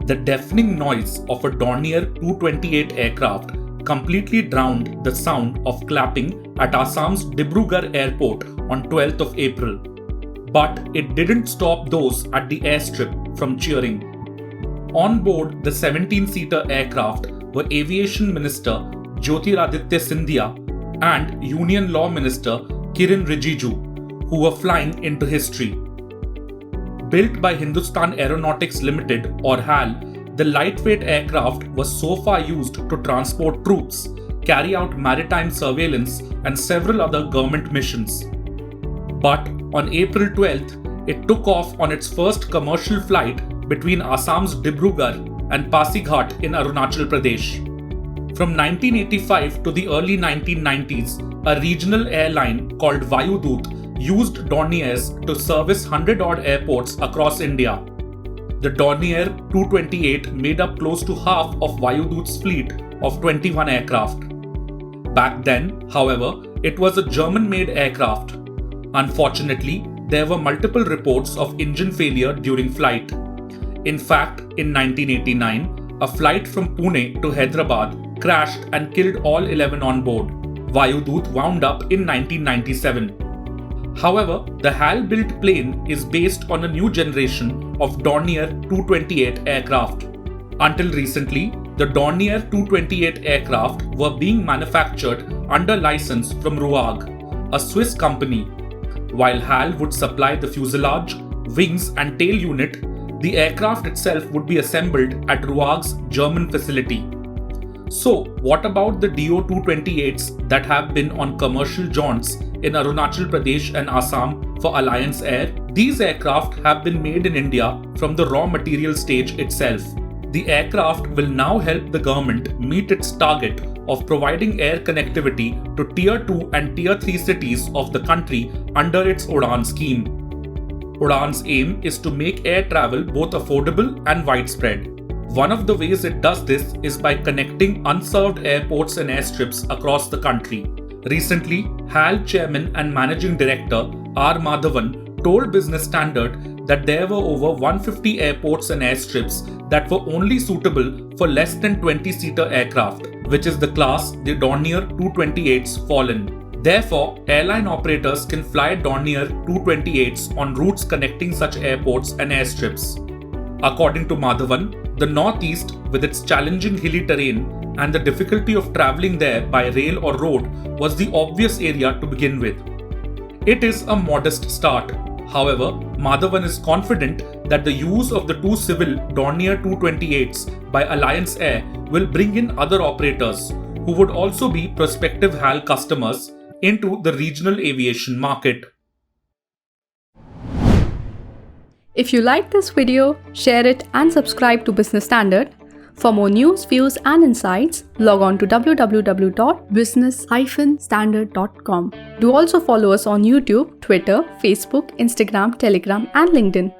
The deafening noise of a Dornier 228 aircraft completely drowned the sound of clapping at Assam's Dibrugarh airport on 12th of April. But it didn't stop those at the airstrip from cheering. On board the 17-seater aircraft were Aviation Minister Jyotiraditya Scindia and Union Law Minister Kiren Rijiju, who were flying into history. Built by Hindustan Aeronautics Ltd or HAL, the lightweight aircraft was so far used to transport troops, carry out maritime surveillance and several other government missions. But on April 12th, it took off on its first commercial flight between Assam's Dibrugarh and Pasighat in Arunachal Pradesh. From 1985 to the early 1990s, a regional airline called Vayudut used Dorniers to service 100-odd airports across India. The Dornier 228 made up close to half of Vayudut's fleet of 21 aircraft. Back then, however, it was a German-made aircraft. Unfortunately, there were multiple reports of engine failure during flight. In fact, in 1989, a flight from Pune to Hyderabad crashed and killed all 11 on board. Vayudut wound up in 1997. However, the HAL-built plane is based on a new generation of Dornier 228 aircraft. Until recently, the Dornier 228 aircraft were being manufactured under license from RUAG, a Swiss company. While HAL would supply the fuselage, wings and tail unit, the aircraft itself would be assembled at RUAG's German facility. So, what about the DO-228s that have been on commercial jaunts in Arunachal Pradesh and Assam for Alliance Air? These aircraft have been made in India from the raw material stage itself. The aircraft will now help the government meet its target of providing air connectivity to Tier 2 and Tier 3 cities of the country under its UDAN scheme. UDAN's aim is to make air travel both affordable and widespread. One of the ways it does this is by connecting unserved airports and airstrips across the country. Recently, HAL Chairman and Managing Director R. Madhavan told Business Standard that there were over 150 airports and airstrips that were only suitable for less than 20-seater aircraft, which is the class the Dornier 228s fall in. Therefore, airline operators can fly Dornier 228s on routes connecting such airports and airstrips. According to Madhavan, the Northeast, with its challenging hilly terrain and the difficulty of travelling there by rail or road, was the obvious area to begin with. It is a modest start. However, Madhavan is confident that the use of the two civil Dornier 228s by Alliance Air will bring in other operators who would also be prospective HAL customers into the regional aviation market. If you like this video, share it and subscribe to Business Standard. For more news, views and insights, log on to www.business-standard.com. Do also follow us on YouTube, Twitter, Facebook, Instagram, Telegram and LinkedIn.